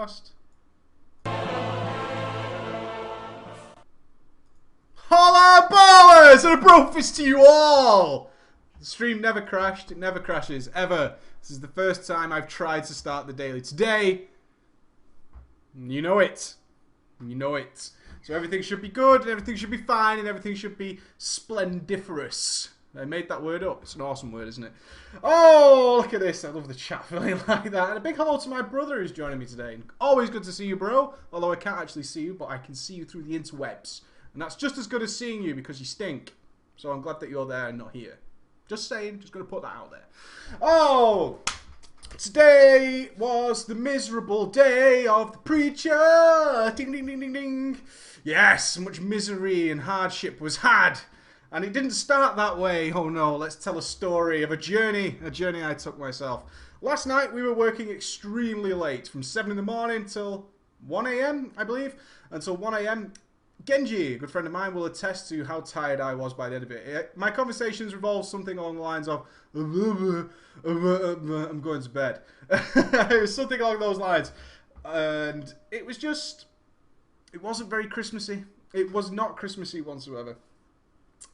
podcast. Holla ballers and a bro fist to you all! The stream never crashed, it never crashes, ever. This is the first time I've tried to start the daily today. You know it. You know it. So everything should be good, and everything should be fine, and everything should be splendiferous. I made that word up. It's an awesome word, isn't it? Oh, look at this. I love the chat feeling like that. And a big hello to my brother who's joining me today. Always good to see you, bro. Although I can't actually see you, but I can see you through the interwebs. And that's just as good as seeing you because you stink. So I'm glad that you're there and not here. Just saying. Just going to put that out there. Oh, today was the miserable day of the preacher. Ding, ding, ding, ding, ding. Yes, much misery and hardship was had. And it didn't start that way. Oh no, let's tell a story of a journey I took myself. Last night we were working extremely late, from 7 in the morning till 1 AM, I believe. Until 1 AM. Genji, a good friend of mine, will attest to how tired I was by the end of it. My conversations revolved something along the lines of, I'm going to bed. It was something along those lines. And it was just, it wasn't very Christmassy. It was not Christmassy whatsoever.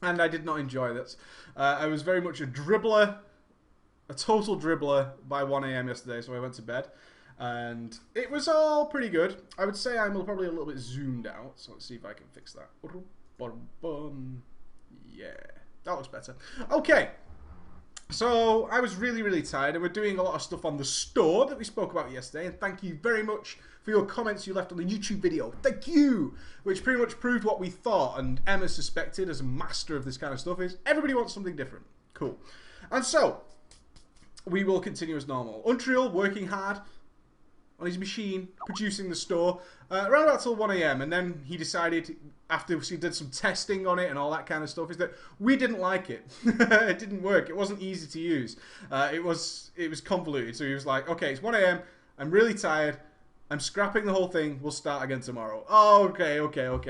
And I did not enjoy this. I was very much a dribbler, a total dribbler by 1 AM yesterday, so I went to bed. And it was all pretty good. I would say I'm probably a little bit zoomed out, so let's see if I can fix that. Yeah, that looks better. Okay, so I was really, really tired, and we're doing a lot of stuff on the store that we spoke about yesterday, and thank you very much for your comments you left on the YouTube video. Thank you! Which pretty much proved what we thought, and Emma suspected as a master of this kind of stuff is everybody wants something different. Cool. And so, we will continue as normal. Untrill, working hard on his machine, producing the store, around about till 1 AM, and then he decided, after he did some testing on it and all that kind of stuff, is that we didn't like it. It didn't work. It wasn't easy to use. It was convoluted. So he was like, okay, it's 1 AM, I'm really tired, I'm scrapping the whole thing, we'll start again tomorrow. Oh, okay,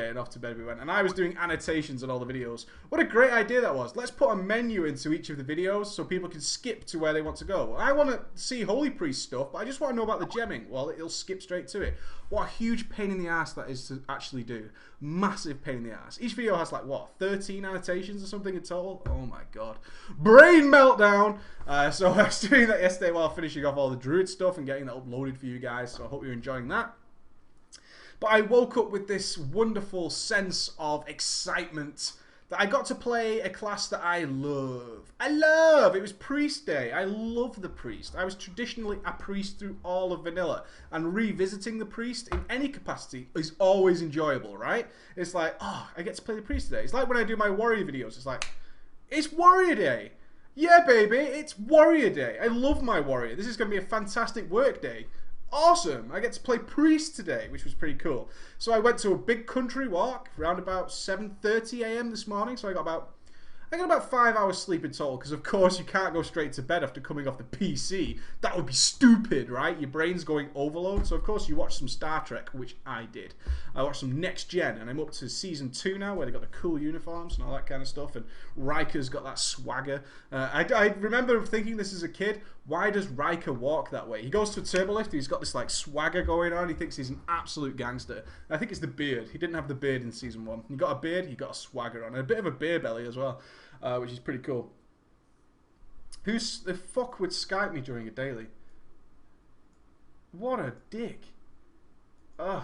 and off to bed we went. And I was doing annotations on all the videos. What a great idea that was. Let's put a menu into each of the videos so people can skip to where they want to go. I want to see Holy Priest stuff, but I just want to know about the gemming. Well, it'll skip straight to it. What a huge pain in the ass that is to actually do. Massive pain in the ass. Each video has like, what, 13 annotations or something in total? Oh my god. Brain meltdown! So I was doing that yesterday while finishing off all the Druid stuff and getting that uploaded for you guys, so I hope you're enjoying that. But I woke up with this wonderful sense of excitement that I got to play a class that I love. It was Priest Day. I love the Priest. I was traditionally a Priest through all of vanilla, and revisiting the Priest in any capacity is always enjoyable, right? It's like, oh, I get to play the Priest today. It's like when I do my Warrior videos. It's like, it's Warrior Day. Yeah, baby, it's Warrior Day. I love my Warrior. This is going to be a fantastic work day. Awesome! I get to play Priest today, which was pretty cool. So I went to a big country walk around about 7:30 AM this morning. So I got about 5 hours sleep in total, because of course you can't go straight to bed after coming off the PC. That would be stupid, right? Your brain's going overload. So of course you watch some Star Trek, which I did. I watched some Next Gen, and I'm up to season 2 now, where they got the cool uniforms and all that kind of stuff, and Riker's got that swagger. I remember thinking this as a kid, why does Riker walk that way? He goes to a turbolift, he's got this like swagger going on, he thinks he's an absolute gangster. I think it's the beard. He didn't have the beard in season 1. He got a beard, he got a swagger on, and a bit of a beer belly as well. Which is pretty cool. Who the fuck would Skype me during a daily? What a dick. Ugh.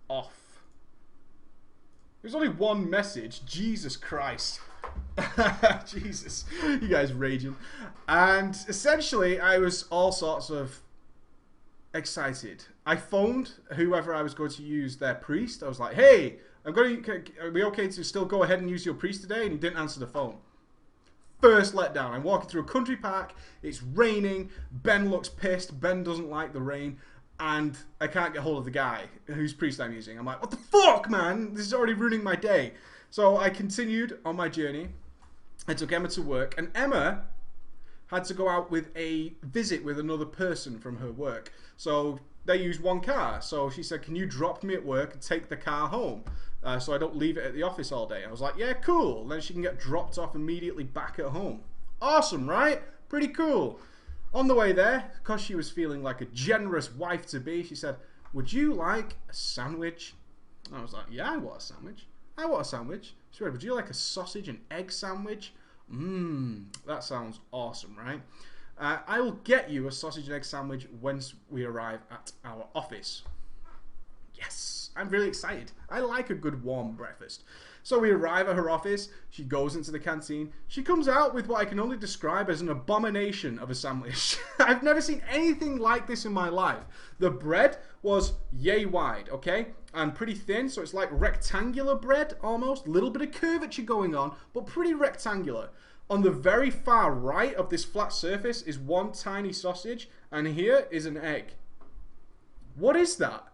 Off. There's only one message. Jesus Christ. Jesus. You guys raging. And essentially, I was all sorts of excited. I phoned whoever I was going to use their priest. I was like, hey, are we okay to still go ahead and use your priest today? And he didn't answer the phone. First letdown. I'm walking through a country park. It's raining. Ben looks pissed. Ben doesn't like the rain. And I can't get hold of the guy whose priest I'm using. I'm like, what the fuck, man? This is already ruining my day. So I continued on my journey. I took Emma to work. And Emma had to go out with a visit with another person from her work. So they use one car. So she said, can you drop me at work and take the car home? So I don't leave it at the office all day. I was like, yeah, cool. Then she can get dropped off immediately back at home. Awesome, right? Pretty cool. On the way there, because she was feeling like a generous wife-to-be, she said, "Would you like a sandwich?" I was like, "Yeah, I want a sandwich. I want a sandwich." She said, "Would you like a sausage and egg sandwich?" That sounds awesome, right? I will get you a sausage and egg sandwich once we arrive at our office. Yes, I'm really excited. I like a good warm breakfast. So we arrive at her office. She goes into the canteen. She comes out with what I can only describe as an abomination of a sandwich. I've never seen anything like this in my life. The bread was yay wide, okay? And pretty thin, so it's like rectangular bread almost. Little bit of curvature going on, but pretty rectangular. On the very far right of this flat surface is one tiny sausage, and here is an egg. What is that?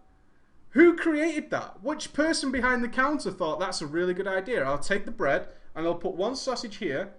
Who created that? Which person behind the counter thought that's a really good idea? I'll take the bread and I'll put one sausage here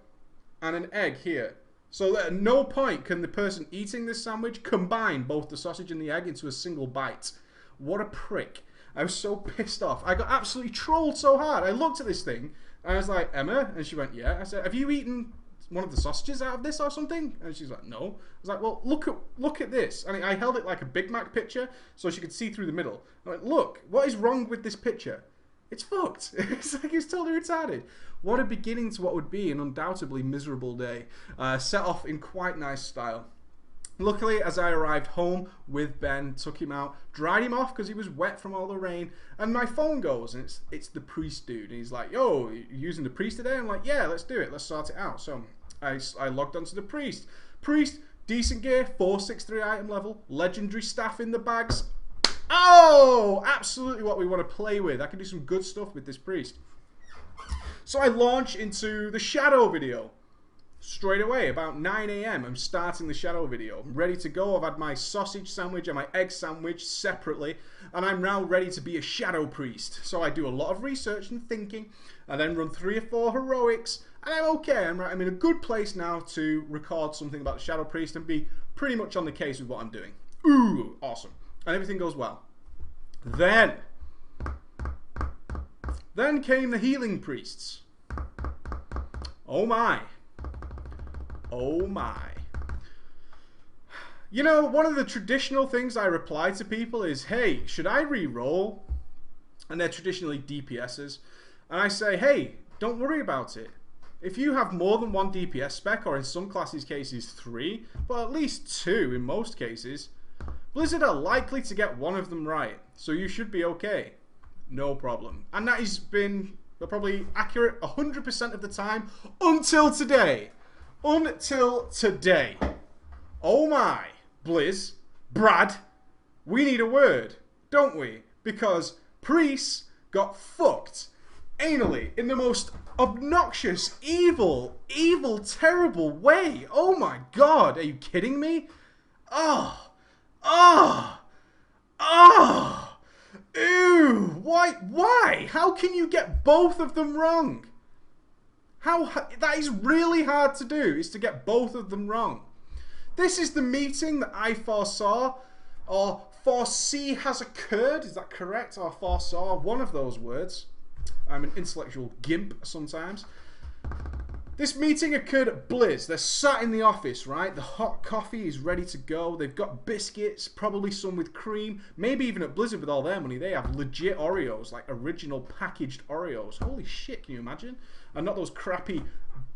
and an egg here. So that at no point can the person eating this sandwich combine both the sausage and the egg into a single bite. What a prick. I was so pissed off. I got absolutely trolled so hard. I looked at this thing and I was like, "Emma?" And she went, "Yeah." I said, "Have you eaten one of the sausages out of this or something?" And she's like, "No." I was like, "Well, look at this." And I held it like a Big Mac picture so she could see through the middle. I'm like, "Look, what is wrong with this picture? It's fucked." It's like it's totally retarded. What a beginning to what would be an undoubtedly miserable day. Set off in quite nice style. Luckily, as I arrived home with Ben, took him out, dried him off because he was wet from all the rain, and my phone goes, and it's the priest dude, and he's like, "Yo, you using the priest today?" I'm like, "Yeah, let's do it, let's sort it out." So I logged onto the priest. Priest, decent gear, 463 item level, legendary staff in the bags. Oh, absolutely what we want to play with. I can do some good stuff with this priest. So I launch into the shadow video. Straight away, about 9 AM, I'm starting the shadow video. I'm ready to go. I've had my sausage sandwich and my egg sandwich separately, and I'm now ready to be a shadow priest. So I do a lot of research and thinking, and then run 3 or 4 heroics, and I'm okay. I'm in a good place now to record something about the shadow priest and be pretty much on the case with what I'm doing. Ooh, awesome. And everything goes well. Then came the healing priests. Oh my. Oh my. You know, one of the traditional things I reply to people is, "Hey, should I re-roll?" And they're traditionally DPSs. And I say, "Hey, don't worry about it. If you have more than 1 DPS spec, or in some classes' cases 3, but at least 2 in most cases, Blizzard are likely to get one of them right. So you should be okay. No problem." And that has been probably accurate 100% of the time until today. Until today. Oh my, Blizz, Brad, we need a word, don't we? Because priests got fucked anally in the most obnoxious, evil, terrible way. Oh my god, are you kidding me? Ew, why? How can you get both of them wrong? That is really hard to do, is to get both of them wrong. This is the meeting that I foresaw, or foresee has occurred. Is that correct? Or foresaw? One of those words. I'm an intellectual gimp sometimes. This meeting occurred at Blizz. They're sat in the office, right? The hot coffee is ready to go. They've got biscuits, probably some with cream. Maybe even at Blizzard with all their money, they have legit Oreos, like original packaged Oreos. Holy shit, can you imagine? And not those crappy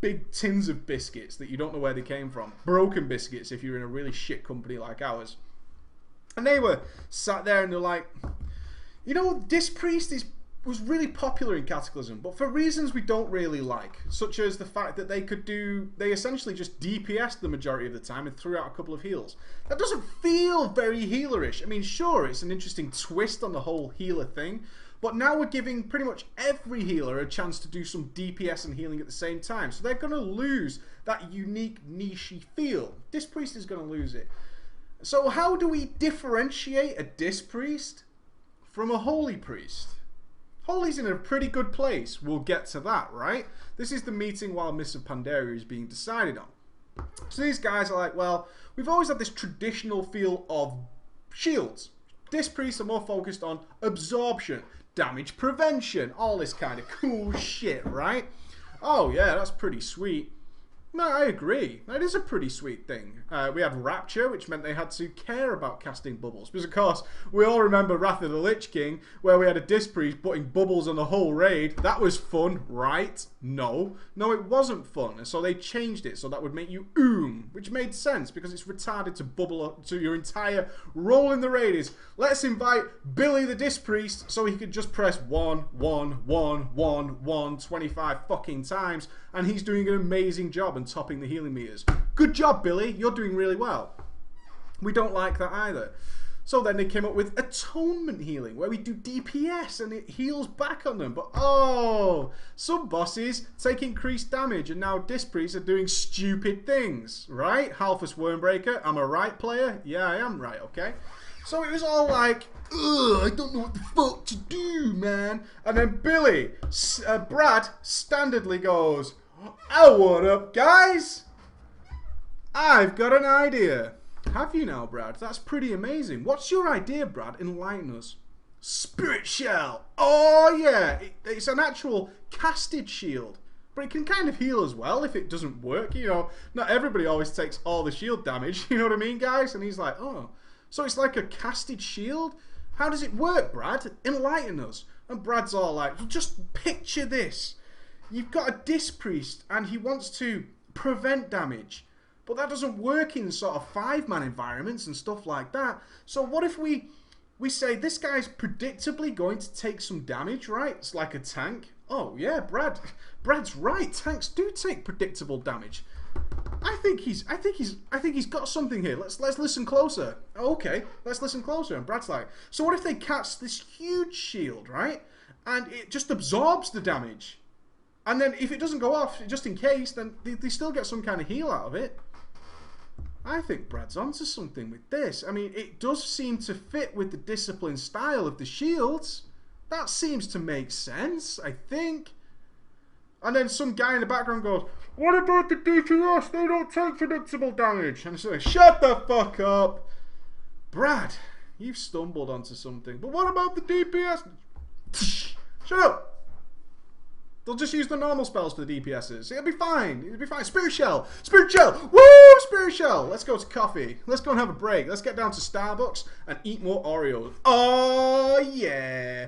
big tins of biscuits that you don't know where they came from. Broken biscuits if you're in a really shit company like ours. And they were sat there and they're like, "You know, this priest was really popular in Cataclysm, but for reasons we don't really like, such as the fact that they essentially just DPS'd the majority of the time and threw out a couple of heals. That doesn't feel very healerish. I mean, sure, it's an interesting twist on the whole healer thing, but now we're giving pretty much every healer a chance to do some DPS and healing at the same time, so they're going to lose that unique, niche-y feel. This priest is going to lose it. So how do we differentiate a Dis priest from a holy priest? Holy's in a pretty good place. We'll get to that, right? This is the meeting while Mists of Pandaria is being decided on. So these guys are like, well, we've always had this traditional feel of shields. Dis priests are more focused on absorption, damage prevention, all this kind of cool shit, right? Oh yeah, that's pretty sweet. No, I agree. That is a pretty sweet thing. We had Rapture, which meant they had to care about casting bubbles. Because, of course, we all remember Wrath of the Lich King, where we had a Disc Priest putting bubbles on the whole raid. That was fun, right? No. No, it wasn't fun. And so they changed it so that would make you which made sense because it's retarded to bubble up to your entire role in the raid is, let's invite Billy the Disc Priest so he could just press 1, 1, 1, 1, 1, 25 fucking times, and he's doing an amazing job and topping the healing meters. Good job, Billy. You're doing really well. We don't like that either. So then they came up with atonement healing, where we do DPS and it heals back on them. But oh, some bosses take increased damage, and now Disc Priests are doing stupid things, right? Halfus Wormbreaker, I'm a right player? Yeah, I am right, okay? So it was all like, ugh, I don't know what the fuck to do, man. And then Billy, Brad, standardly goes, oh, what up, guys? I've got an idea. Have you now, Brad? That's pretty amazing. What's your idea, Brad? Enlighten us. Spirit Shell. Oh, yeah. It's an actual casted shield. But it can kind of heal as well if it doesn't work. You know, not everybody always takes all the shield damage. You know what I mean, guys? And he's like, oh. So it's like a casted shield? How does it work, Brad? Enlighten us. And Brad's all like, just picture this. You've got a Disc Priest and he wants to prevent damage. But that doesn't work in sort of 5-man environments and stuff like that. So what if we say this guy's predictably going to take some damage, right? It's like a tank. Oh yeah, Brad's right. Tanks do take predictable damage. I think he's got something here. Let's listen closer. Okay, let's listen closer. And Brad's like, so what if they cast this huge shield, right? And it just absorbs the damage. And then if it doesn't go off, just in case, then they still get some kind of heal out of it. I think Brad's onto something with this. I mean, it does seem to fit with the discipline style of the shields. That seems to make sense, I think. And then some guy in the background goes, what about the DPS? They don't take predictable damage. And it's like, shut the fuck up. Brad, you've stumbled onto something. But what about the DPS? Shut up. They'll just use the normal spells for the DPSs. It'll be fine. It'll be fine. Spirit Shell. Spirit Shell. Woo! Spirit Shell. Let's go to coffee. Let's go and have a break. Let's get down to Starbucks and eat more Oreos. Oh, yeah.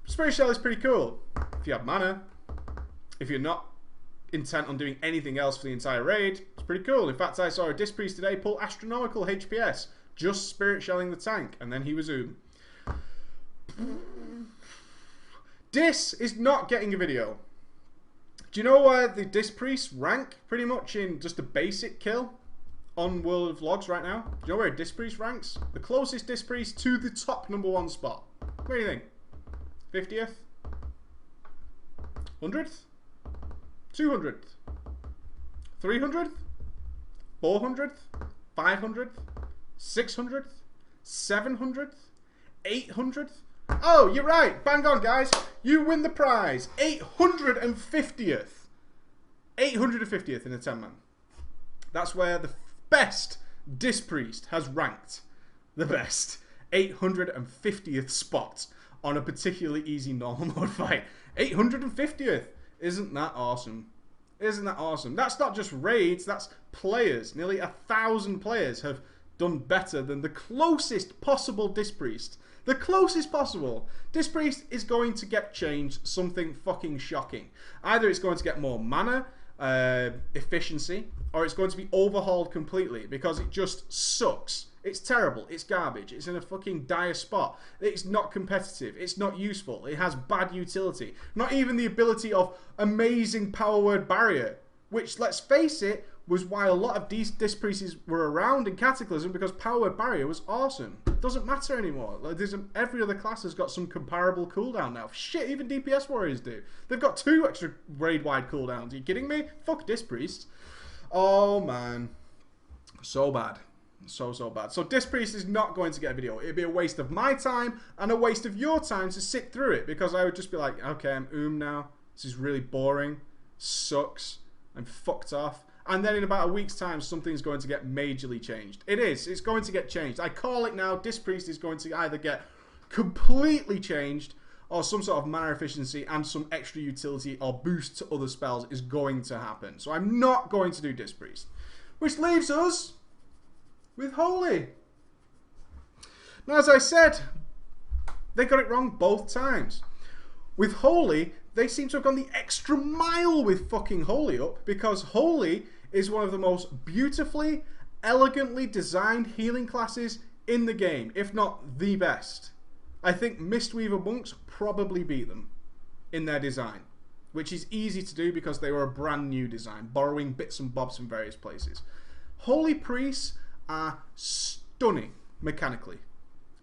Spirit Shell is pretty cool. If you have mana. If you're not intent on doing anything else for the entire raid, it's pretty cool. In fact, I saw a Disc Priest today pull astronomical HPS. Just Spirit Shelling the tank. And then he was Dis is not getting a video. Do you know where the Disc Priests rank pretty much in just a basic kill on World of Logs right now? Do you know where a Disc Priest ranks? The closest Disc Priest to the top #1 spot. What do you think? 50th? 100th? 200th? 300th? 400th? 500th? 600th? 700th? 800th? Oh, you're right. Bang on, guys. You win the prize. 850th. 850th in a 10-man. That's where the best Disc Priest has ranked. The best. 850th spot on a particularly easy normal mode fight. 850th. Isn't that awesome? Isn't that awesome? That's not just raids. That's players. Nearly 1,000 players have done better than the closest possible Disc Priest. The closest possible. Disc Priest is going to get changed something fucking shocking. Either it's going to get more mana, efficiency, or it's going to be overhauled completely because it just sucks. It's terrible. It's garbage. It's in a fucking dire spot. It's not competitive. It's not useful. It has bad utility. Not even the ability of amazing power word barrier, which, let's face it, was why a lot of Disc Priests were around in Cataclysm, because power word barrier was awesome. It doesn't matter anymore. Like, every other class has got some comparable cooldown now. Shit, even DPS warriors do. They've got 2 extra raid-wide cooldowns. Are you kidding me? Fuck Disc Priests. Oh, man. So bad. So bad. So Disc Priest is not going to get a video. It'd be a waste of my time and a waste of your time to sit through it, because I would just be like, okay, I'm now. This is really boring. Sucks. I'm fucked off. And then in about a week's time, something's going to get majorly changed. It is. It's going to get changed. I call it now. Disc Priest is going to either get completely changed, or some sort of mana efficiency and some extra utility or boost to other spells is going to happen. So I'm not going to do Disc Priest. Which leaves us with Holy. Now, as I said, they got it wrong both times. With Holy, they seem to have gone the extra mile with fucking Holy up, because Holy is one of the most beautifully, elegantly designed healing classes in the game, if not the best. I think Mistweaver Monks probably beat them in their design, which is easy to do because they were a brand new design, borrowing bits and bobs from various places. Holy Priests are stunning mechanically.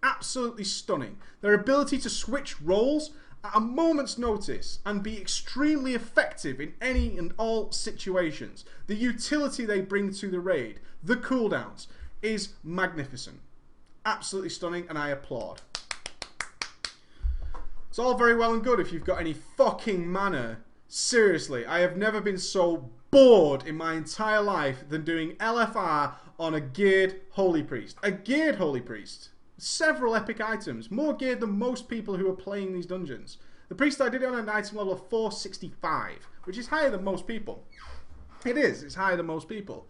Absolutely stunning. Their ability to switch roles at a moment's notice and be extremely effective in any and all situations. The utility they bring to the raid, the cooldowns, is magnificent. Absolutely stunning, and I applaud. It's all very well and good if you've got any fucking mana. Seriously, I have never been so bored in my entire life than doing LFR on a geared Holy Priest. A geared Holy Priest. Several epic items, more geared than most people who are playing these dungeons. The priest I did it on an item level of 465, which is higher than most people. It is, it's higher than most people.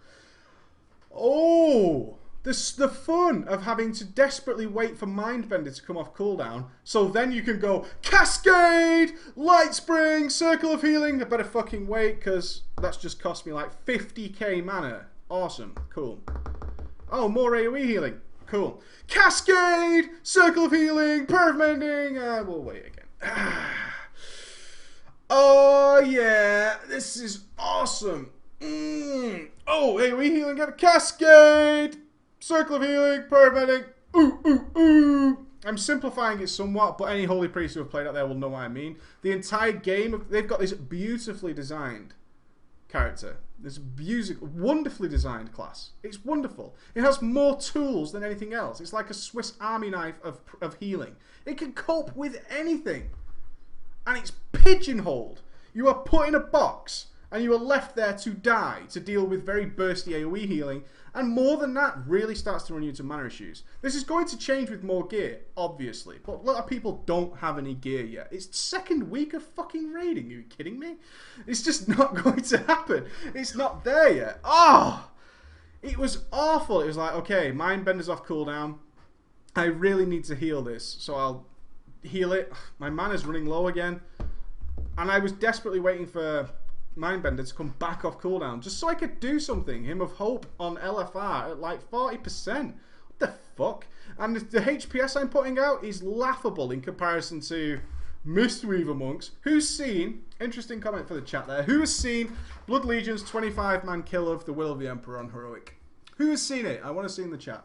Oh, the fun of having to desperately wait for Mindbender to come off cooldown, so then you can go Cascade, Light Spring, Circle of Healing. I better fucking wait, because that's just cost me like 50k mana. Awesome, cool. Oh, more AoE healing. Cool. Cascade! Circle of Healing! Perf Mending! We'll wait again. Oh, yeah. This is awesome. Oh, AoE healing. Got a Cascade! Circle of Healing! Perf Mending! Ooh, ooh, ooh! I'm simplifying it somewhat, but any Holy Priests who have played out there will know what I mean. The entire game, they've got this beautifully designed character. This wonderfully designed class. It's wonderful. It has more tools than anything else. It's like a Swiss Army knife of healing. It can cope with anything. And it's pigeonholed. You are put in a box and you are left there to die, to deal with very bursty AoE healing. And more than that, really starts to run you into mana issues. This is going to change with more gear, obviously. But a lot of people don't have any gear yet. It's the second week of fucking raiding. Are you kidding me? It's just not going to happen. It's not there yet. Oh! It was awful. It was like, okay, Mindbender's off cooldown. I really need to heal this. So I'll heal it. My mana's running low again. And I was desperately waiting for Mindbender to come back off cooldown just so I could do something. Hymn of Hope on LFR at like 40%. What the fuck? And the HPS I'm putting out is laughable in comparison to Mistweaver Monks. Who's seen, interesting comment for the chat there, who has seen Blood Legion's 25-man kill of the Will of the Emperor on Heroic? Who has seen it? I want to see in the chat.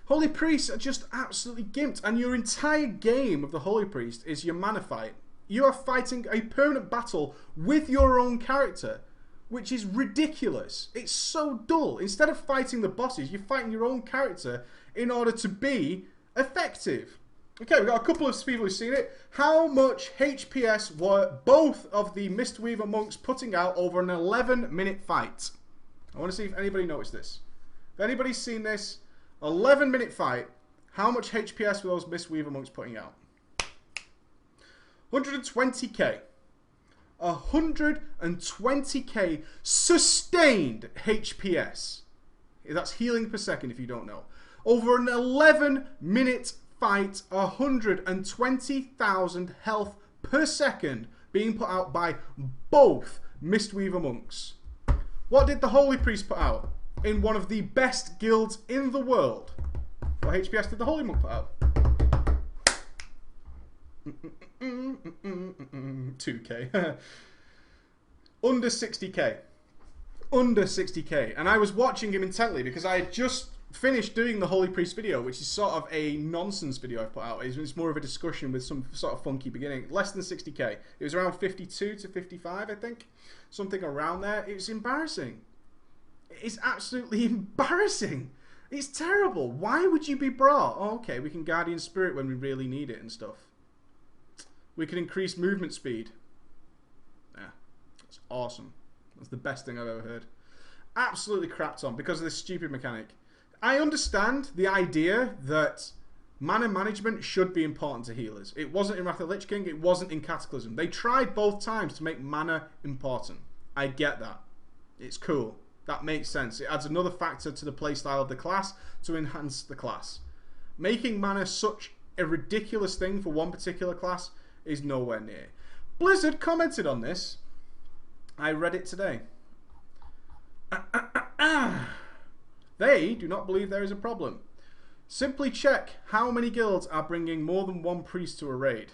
Holy Priests are just absolutely gimped, and your entire game of the Holy Priest is your mana fight. You are fighting a permanent battle with your own character, which is ridiculous. It's so dull. Instead of fighting the bosses, you're fighting your own character in order to be effective. Okay, we've got a couple of people who've seen it. How much HPS were both of the Mistweaver Monks putting out over an 11-minute fight? I want to see if anybody noticed this. If anybody's seen this 11-minute fight, how much HPS were those Mistweaver Monks putting out? 120k. 120k sustained HPS. That's healing per second if you don't know. Over an 11-minute fight, 120,000 health per second being put out by both Mistweaver Monks. What did the Holy Priest put out in one of the best guilds in the world? What HPS did the Holy Monk put out? 2k. Under 60k. Under 60k. And I was watching him intently because I had just finished doing the Holy Priest video, which is sort of a nonsense video I've put out. It's more of a discussion with some sort of funky beginning. Less than 60k. It was around 52 to 55, I think. Something around there. It's embarrassing. It's absolutely embarrassing. It's terrible. Why would you be brought? Oh, okay, we can Guardian Spirit when we really need it and stuff. We can increase movement speed. Yeah, that's awesome. That's the best thing I've ever heard. Absolutely crapped on because of this stupid mechanic. I understand the idea that Mana management should be important to healers. It wasn't in Wrath of the Lich King, it wasn't in Cataclysm. They tried both times to make mana important. I get that. It's cool. That makes sense. It adds another factor to the playstyle of the class to enhance the class. Making mana such a ridiculous thing for one particular class is nowhere near. Blizzard commented on this. I read it today. They do not believe there is a problem. Simply check how many guilds are bringing more than one priest to a raid.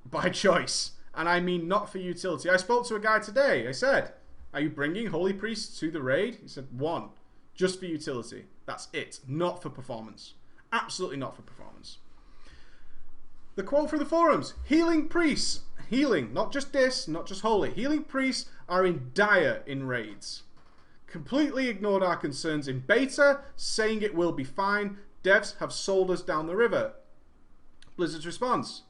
By choice. And I mean not for utility. I spoke to a guy today. I said, are you bringing holy priests to the raid? He said, 1. Just for utility. That's it. Not for performance. Absolutely not for performance. The quote from the forums. Healing priests. Healing. Not just this. Not just holy. Healing priests are in dire in raids. Completely ignored our concerns in beta. Saying it will be fine. Devs have sold us down the river. Blizzard's response.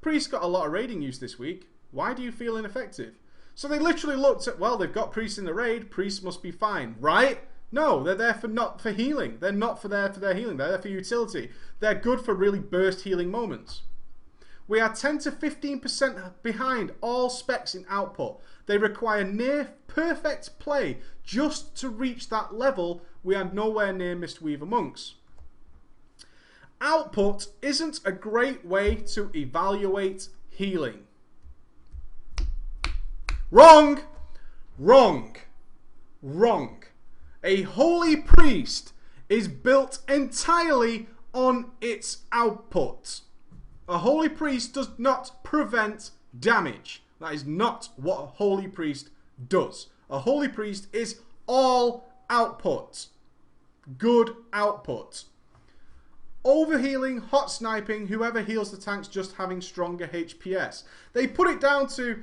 Priests got a lot of raiding use this week. Why do you feel ineffective? So they literally looked at, well, they've got priests in the raid. Priests must be fine, right? No, they're there for not for healing. They're not there for their healing. They're there for utility. They're good for really burst healing moments. We are 10 to 15% behind all specs in output. They require near perfect play just to reach that level. We are nowhere near Mistweaver monks. Output isn't a great way to evaluate healing. Wrong! Wrong! Wrong. A holy priest is built entirely on its output. A holy priest does not prevent damage. That is not what a holy priest does. A holy priest is all output. Good output. Overhealing, hot sniping, whoever heals the tanks just having stronger HPS. They put it down to,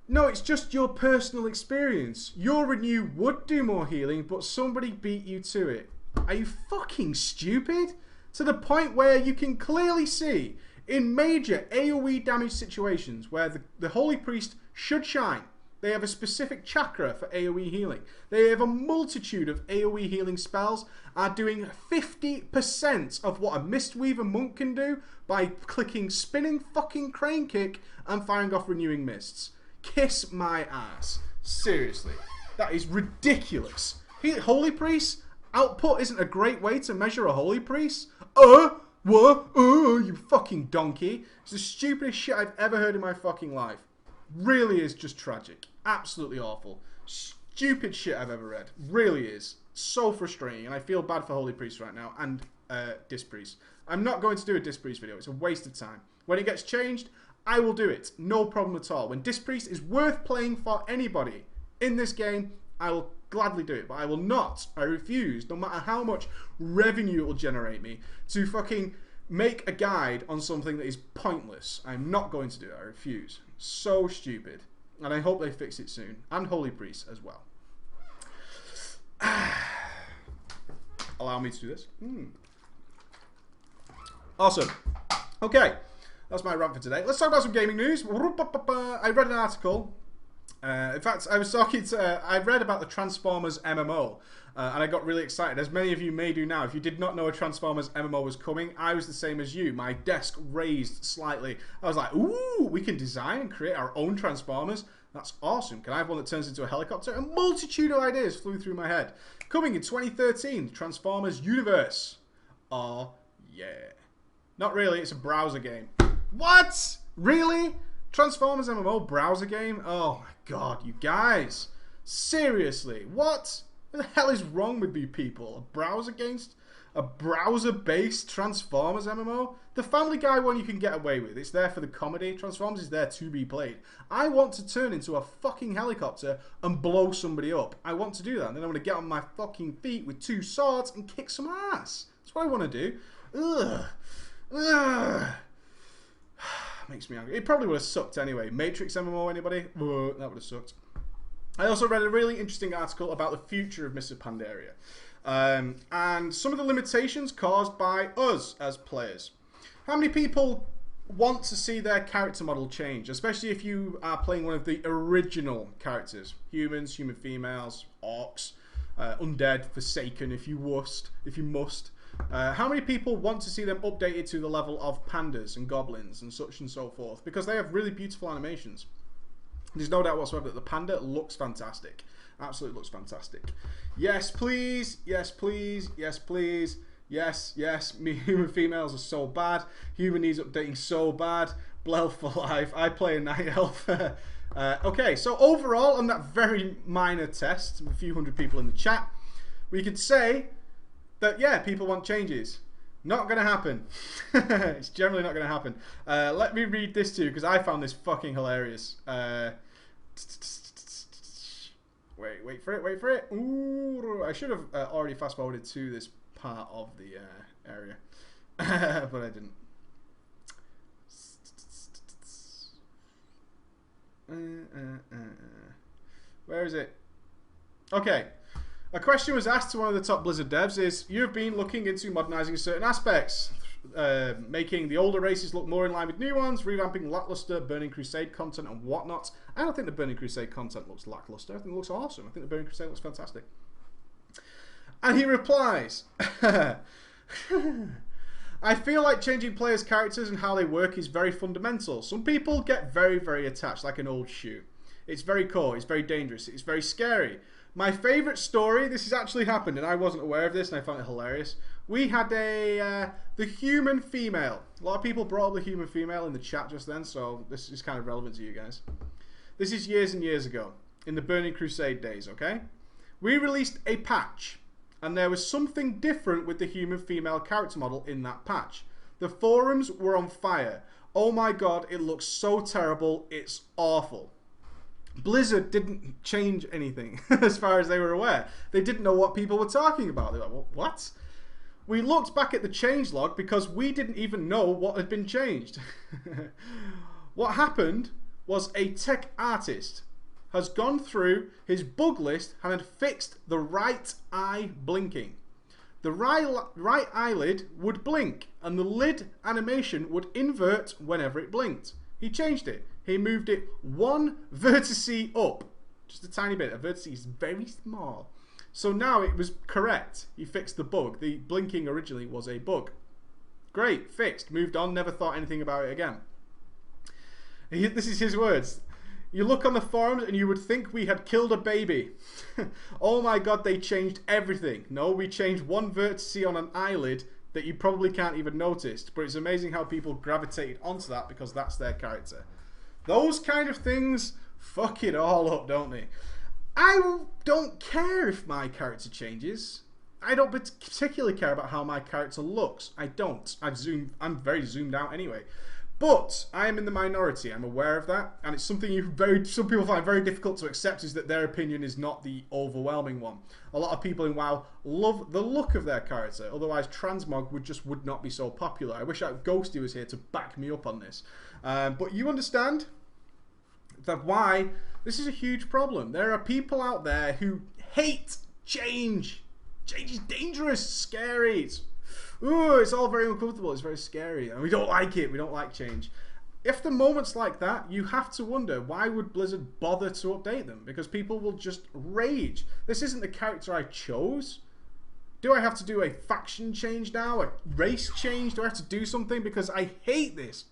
no, it's just your personal experience. Your renew would do more healing, but somebody beat you to it. Are you fucking stupid? To the point where you can clearly see in major AoE damage situations where the Holy Priest should shine. They have a specific chakra for AoE healing. They have a multitude of AoE healing spells, are doing 50% of what a Mistweaver monk can do by clicking spinning fucking crane kick and firing off renewing mists. Kiss my ass. Seriously. That is ridiculous. Holy Priest? Output isn't a great way to measure a Holy Priest? What? You fucking donkey. It's the stupidest shit I've ever heard in my fucking life. Really is just tragic. Absolutely awful. Stupid shit I've ever read. Really is. So frustrating. And I feel bad for Holy Priests right now. And Disc Priests. I'm not going to do a Disc Priest video. It's a waste of time. When it gets changed, I will do it. No problem at all. When Disc Priest is worth playing for anybody in this game, I will gladly do it. But I will not. I refuse, no matter how much revenue it will generate me, to fucking make a guide on something that is pointless. I'm not going to do it. I refuse. So stupid. And I hope they fix it soon. And Holy Priests as well. Allow me to do this. Awesome. Okay. That's my rant for today. Let's talk about some gaming news. I read an article. In fact, I was talking to... I read about the Transformers MMO. And I got really excited, as many of you may do now. If you did not know a Transformers MMO was coming, I was the same as you. My desk raised slightly. I was like, ooh, we can design and create our own Transformers. That's awesome. Can I have one that turns into a helicopter? A multitude of ideas flew through my head. Coming in 2013, the Transformers Universe. Oh, yeah. Not really, it's a browser game. What? Really? Transformers MMO browser game? Oh my god, you guys. Seriously, what? What the hell is wrong with you people? A browser-based Transformers MMO? The Family Guy one you can get away with. It's there for the comedy. Transformers is there to be played. I want to turn into a fucking helicopter and blow somebody up. I want to do that. And then I want to get on my fucking feet with 2 swords and kick some ass. That's what I want to do. Ugh. Ugh. Makes me angry. It probably would have sucked anyway. Matrix MMO, anybody? That would have sucked. I also read a really interesting article about the future of Mr. Pandaria. And some of the limitations caused by us as players. How many people want to see their character model change? Especially if you are playing one of the original characters. Humans, human females, orcs, undead, forsaken if you must. How many people want to see them updated to the level of pandas and goblins and such and so forth? Because they have really beautiful animations. There's no doubt whatsoever that the panda looks fantastic. Absolutely looks fantastic. Yes, please. Yes, please. Yes, please. Yes, yes. Human females are so bad. Human needs updating so bad. Blelf for life. I play a night elf. Okay, so overall, on that very minor test, a few hundred people in the chat, we could say that, yeah, people want changes. Not going to happen. It's generally not going to happen. Let me read this to you, because I found this fucking hilarious. Wait for it. Ooh, I should have already fast-forwarded to this part of the area, but I didn't. Where is it? Okay. A question was asked to one of the top Blizzard devs is, you've been looking into modernizing certain aspects, making the older races look more in line with new ones, revamping lackluster Burning Crusade content and whatnot. I don't think the Burning Crusade content looks lackluster. I think it looks awesome. I think the Burning Crusade looks fantastic. And he replies, I feel like changing players' characters and how they work is very fundamental. Some people get very, very attached, like an old shoe. It's very core, it's very dangerous, it's very scary. My favourite story, this has actually happened and I wasn't aware of this and I found it hilarious. We had the human female. A lot of people brought up the human female in the chat just then, so this is kind of relevant to you guys. This is years and years ago, in the Burning Crusade days, okay? We released a patch, and there was something different with the human female character model in that patch. The forums were on fire. Oh my god, it looks so terrible, it's awful. Blizzard didn't change anything as far as they were aware. They didn't know what people were talking about. They're like, well, what? We looked back at the changelog because we didn't even know what had been changed. What happened was a tech artist has gone through his bug list and had fixed the right eye blinking. The right eyelid would blink and the lid animation would invert whenever it blinked. He changed it. He moved it one vertice up. Just a tiny bit. A vertice is very small. So now it was correct. He fixed the bug. The blinking originally was a bug. Great. Fixed. Moved on. Never thought anything about it again. This is his words. You look on the forums and you would think we had killed a baby. Oh my god, they changed everything. No, we changed one vertice on an eyelid that you probably can't even notice. But it's amazing how people gravitated onto that because that's their character. Those kind of things fuck it all up, don't they? I don't care if my character changes. I don't particularly care about how my character looks. I don't. I'm very zoomed out anyway. But I am in the minority. I'm aware of that, and it's something some people find very difficult to accept, is that their opinion is not the overwhelming one. A lot of people in WoW love the look of their character. Otherwise, transmog would not be so popular. I wish Ghosty was here to back me up on this. But you understand that why this is a huge problem. There are people out there who hate change. Change is dangerous, scary. It's all very uncomfortable. It's very scary, and we don't like it. We don't like change. If the moments like that, you have to wonder, why would Blizzard bother to update them? Because people will just rage. This isn't the character I chose. Do I have to do a faction change now? A race change? Do I have to do something? Because I hate this.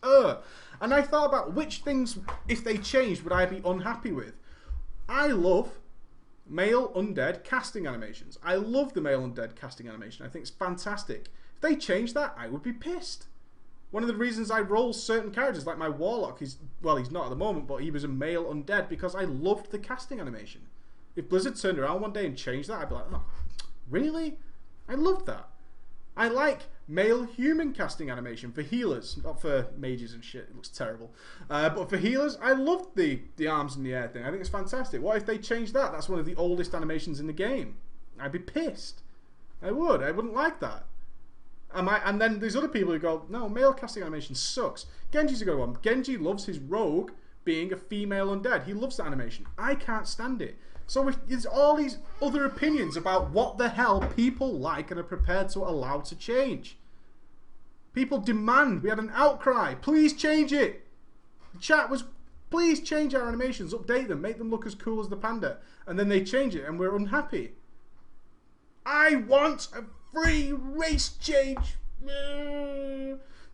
And I thought about which things, if they changed, would I be unhappy with? I love male undead casting animations. I love the male undead casting animation. I think it's fantastic. If they changed that, I would be pissed. One of the reasons I roll certain characters, like my Warlock, well, he's not at the moment, but he was a male undead because I loved the casting animation. If Blizzard turned around one day and changed that, I'd be like, oh, really? I loved that. I like male human casting animation for healers, not for mages and shit. It looks terrible. But for healers, I loved the arms in the air thing. I think it's fantastic. What if they changed that? That's one of the oldest animations in the game. I'd be pissed. I would. I wouldn't like that. And then there's other people who go, no, male casting animation sucks. Genji's a good one. Genji loves his rogue being a female undead. He loves that animation. I can't stand it. So there's all these other opinions about what the hell people like and are prepared to allow to change. People demand. We had an outcry. Please change it. The chat was, please change our animations. Update them. Make them look as cool as the panda. And then they change it and we're unhappy. I want a free race change.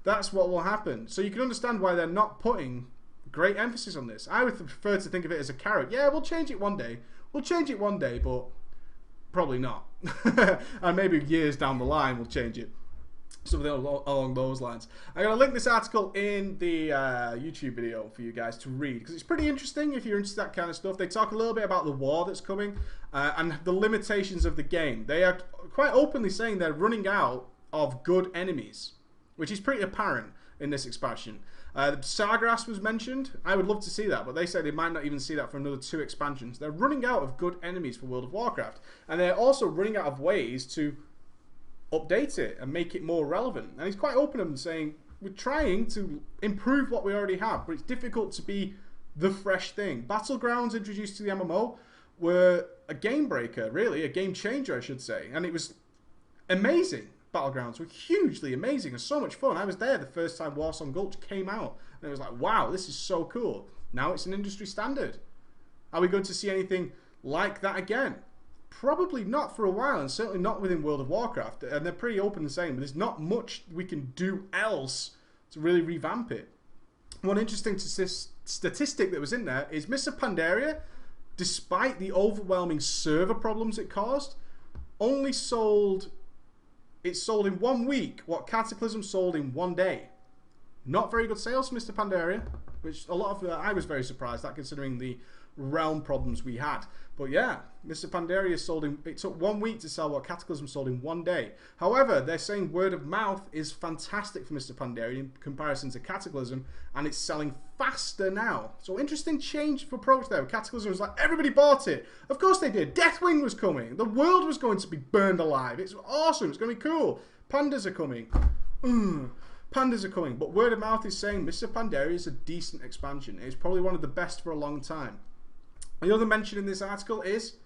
That's what will happen. So you can understand why they're not putting great emphasis on this. I would prefer to think of it as a carrot. Yeah, we'll change it one day. We'll change it one day, but probably not. And maybe years down the line we'll change it. Something along those lines. I'm going to link this article in the YouTube video for you guys to read, because it's pretty interesting if you're into that kind of stuff. They talk a little bit about the war that's coming and the limitations of the game. They are quite openly saying they're running out of good enemies, which is pretty apparent in this expansion. Sargrass was mentioned. I would love to see that, but they say they might not even see that for another 2 expansions. They're running out of good enemies for World of Warcraft, and they're also running out of ways to update it and make it more relevant. And he's quite open and saying, we're trying to improve what we already have, but it's difficult to be the fresh thing. Battlegrounds introduced to the MMO were a game breaker, really, a game changer, I should say, and it was amazing. Battlegrounds were hugely amazing and so much fun. I was there the first time Warsong Gulch came out, and it was like, wow, this is so cool. Now it's an industry standard. Are we going to see anything like that again? Probably not for a while, and certainly not within World of Warcraft. And they're pretty open and saying, but there's not much we can do else to really revamp it. One interesting statistic that was in there is Mists of Pandaria, despite the overwhelming server problems it caused, only sold... It sold in 1 week what Cataclysm sold in 1 day. Not very good sales for Mr. Pandaria, which a lot of I was very surprised at, considering the realm problems we had. But yeah, Mr. Pandaria sold in... It took 1 week to sell what Cataclysm sold in 1 day. However, they're saying word of mouth is fantastic for Mr. Pandaria in comparison to Cataclysm, and it's selling faster now. So interesting change of approach there. Cataclysm was like, everybody bought it. Of course they did. Deathwing was coming. The world was going to be burned alive. It's awesome. It's going to be cool. Pandas are coming. Pandas are coming. But word of mouth is saying Mr. Pandaria is a decent expansion. It's probably one of the best for a long time. The other mention in this article is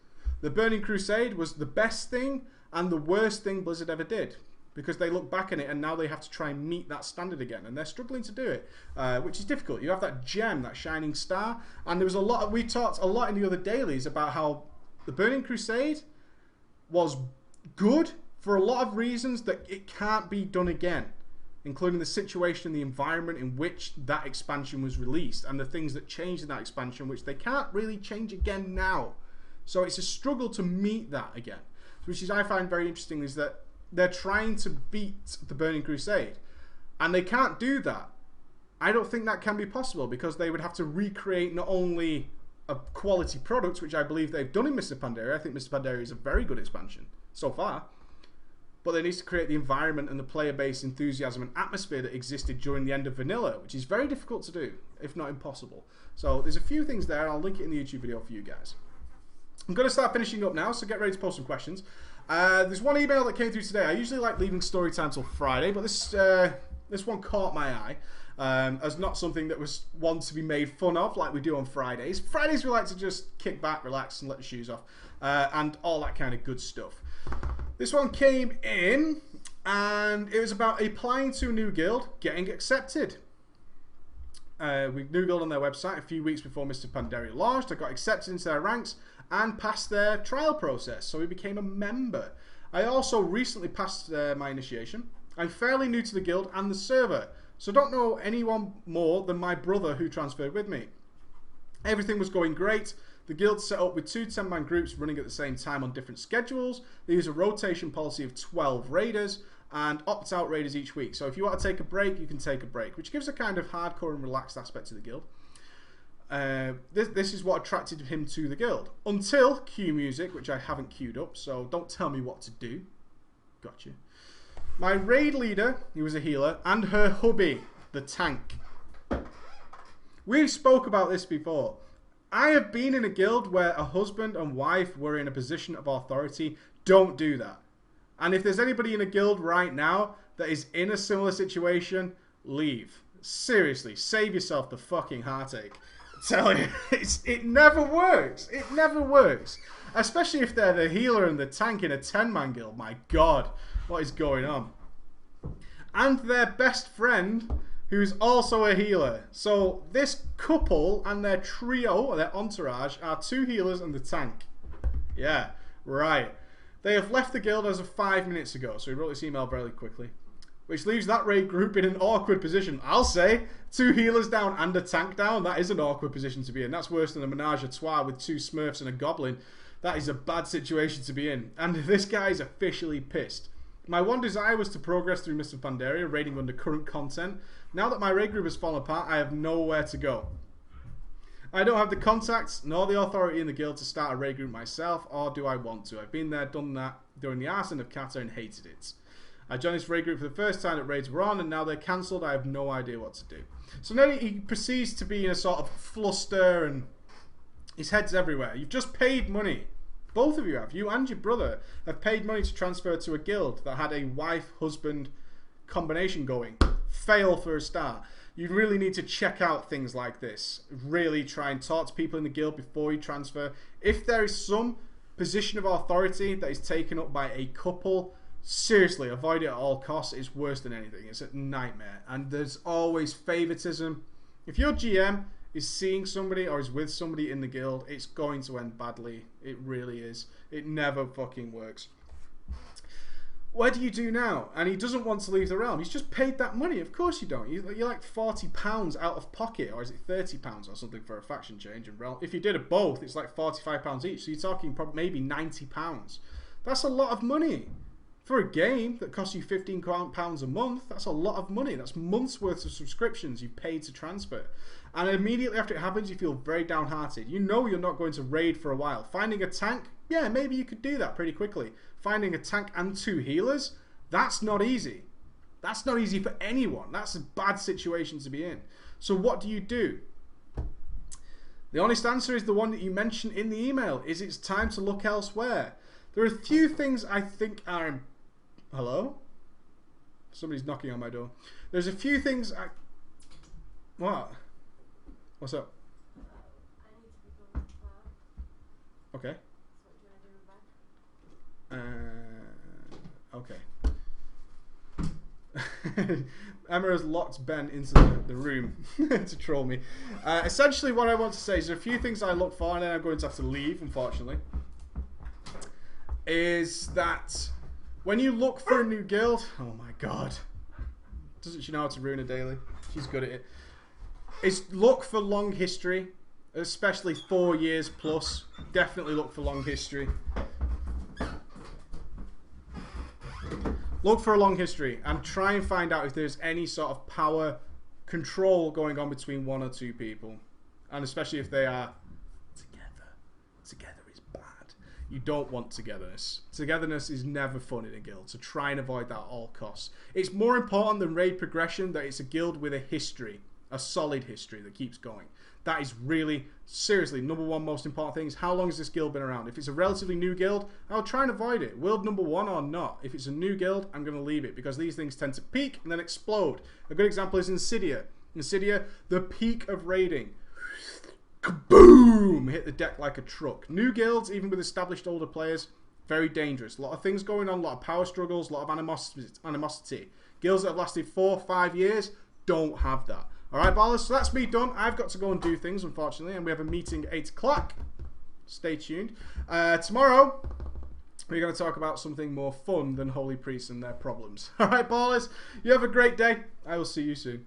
the Burning Crusade was the best thing and the worst thing Blizzard ever did, because they look back at it and now they have to try and meet that standard again, and they're struggling to do it, which is difficult. You have that gem, that shining star, and there was a lot. We talked a lot in the other dailies about how the Burning Crusade was good for a lot of reasons that it can't be done again, including the situation and the environment in which that expansion was released and the things that changed in that expansion, which they can't really change again now. So it's a struggle to meet that again, which is, I find very interesting, is that they're trying to beat the Burning Crusade, and they can't do that. I don't think that can be possible, because they would have to recreate not only a quality product, which I believe they've done in Mr. Pandaria. I think Mr. Pandaria is a very good expansion so far, but they need to create the environment and the player base enthusiasm and atmosphere that existed during the end of vanilla, which is very difficult to do, if not impossible. So there's a few things there. I'll link it in the YouTube video for you guys. I'm going to start finishing up now, so get ready to post some questions. There's one email that came through today. I usually like leaving story time till Friday, but this one caught my eye as not something that was one to be made fun of like we do on Fridays. Fridays we like to just kick back, relax, and let the shoes off, and all that kind of good stuff. This one came in, and it was about applying to a new guild, getting accepted. We new guild on their website a few weeks before Mr. Pandaria launched. I got accepted into their ranks and passed their trial process, so we became a member. I also recently passed my initiation. I'm fairly new to the guild and the server, so don't know anyone more than my brother who transferred with me. Everything was going great. The guild's set up with 2 10-man groups running at the same time on different schedules. They use a rotation policy of 12 raiders and opt-out raiders each week. So if you want to take a break, you can take a break, which gives a kind of hardcore and relaxed aspect to the guild. This is what attracted him to the guild. Until cue music, which I haven't queued up, so don't tell me what to do. Gotcha. My raid leader, he was a healer, and her hubby, the tank. We spoke about this before. I have been in a guild where a husband and wife were in a position of authority. Don't do that. And if there's anybody in a guild right now that is in a similar situation, leave. Seriously, save yourself the fucking heartache. I tell you, it never works. It never works. Especially if they're the healer and the tank in a 10-man guild. My God, what is going on? And their best friend, who's also a healer. So this couple and their trio, or their entourage, are 2 healers and the tank. Yeah, right. They have left the guild as of 5 minutes ago. So he wrote this email very quickly. Which leaves that raid group in an awkward position. I'll say, 2 healers down and a tank down. That is an awkward position to be in. That's worse than a menage a trois with 2 smurfs and a goblin. That is a bad situation to be in. And this guy is officially pissed. My one desire was to progress through Mr. Pandaria, raiding under current content. Now that my raid group has fallen apart, I have nowhere to go. I don't have the contacts nor the authority in the guild to start a raid group myself, or do I want to? I've been there, done that, during the arson of Kata and hated it. I joined this raid group for the first time that raids were on, and now they're cancelled. I have no idea what to do. So now he proceeds to be in a sort of fluster, and his head's everywhere. You've just paid money. Both of you have. You and your brother have paid money to transfer to a guild that had a wife-husband combination going. Fail for a start. You really need to check out things like this. Really try and talk to people in the guild before you transfer. If there is some position of authority that is taken up by a couple, seriously, avoid it at all costs. It's worse than anything. It's a nightmare. And there's always favoritism. If your GM is seeing somebody or is with somebody in the guild, it's going to end badly. It really is. It never fucking works. What do you do now? And he doesn't want to leave the realm. He's just paid that money. Of course you don't. You're like £40 out of pocket, or is it £30 or something for a faction change in realm? If you did it both, it's like £45 each. So you're talking probably maybe £90. That's a lot of money. For a game that costs you £15 a month, that's a lot of money. That's months worth of subscriptions you paid to transfer. And immediately after it happens, you feel very downhearted. You know you're not going to raid for a while. Finding a tank, yeah, maybe you could do that pretty quickly. Finding a tank and 2 healers, that's not easy. That's not easy for anyone. That's a bad situation to be in. So what do you do? The honest answer is the one that you mentioned in the email, is it's time to look elsewhere. There are a few things I think are... Hello? Somebody's knocking on my door. There's a few things I... What? What's up? I need to be going to Okay. So what do you want to Okay. do Emma has locked Ben into the room to troll me. Essentially what I want to say is there are a few things I look for, and then I'm going to have to leave, unfortunately. Is that when you look for a new guild... Oh my god. Doesn't she know how to ruin a daily? She's good at it. Is look for long history, especially 4 years plus. Definitely look for long history. Look for a long history and try and find out if there's any sort of power control going on between 1 or 2 people. And especially if they are together. Together is bad. You don't want togetherness. Togetherness is never fun in a guild, so try and avoid that at all costs. It's more important than raid progression that it's a guild with a history. A solid history that keeps going. That is really, seriously, #1 most important thing is how long has this guild been around? If it's a relatively new guild, I'll try and avoid it. World #1 or not. If it's a new guild, I'm going to leave it because these things tend to peak and then explode. A good example is Insidia. Insidia, the peak of raiding. Kaboom! Hit the deck like a truck. New guilds, even with established older players, very dangerous. A lot of things going on, a lot of power struggles, a lot of animosity. Guilds that have lasted 4 or 5 years don't have that. Alright, ballers, so that's me done. I've got to go and do things, unfortunately, and we have a meeting at 8 o'clock. Stay tuned. Tomorrow, we're going to talk about something more fun than holy priests and their problems. Alright, ballers, you have a great day. I will see you soon.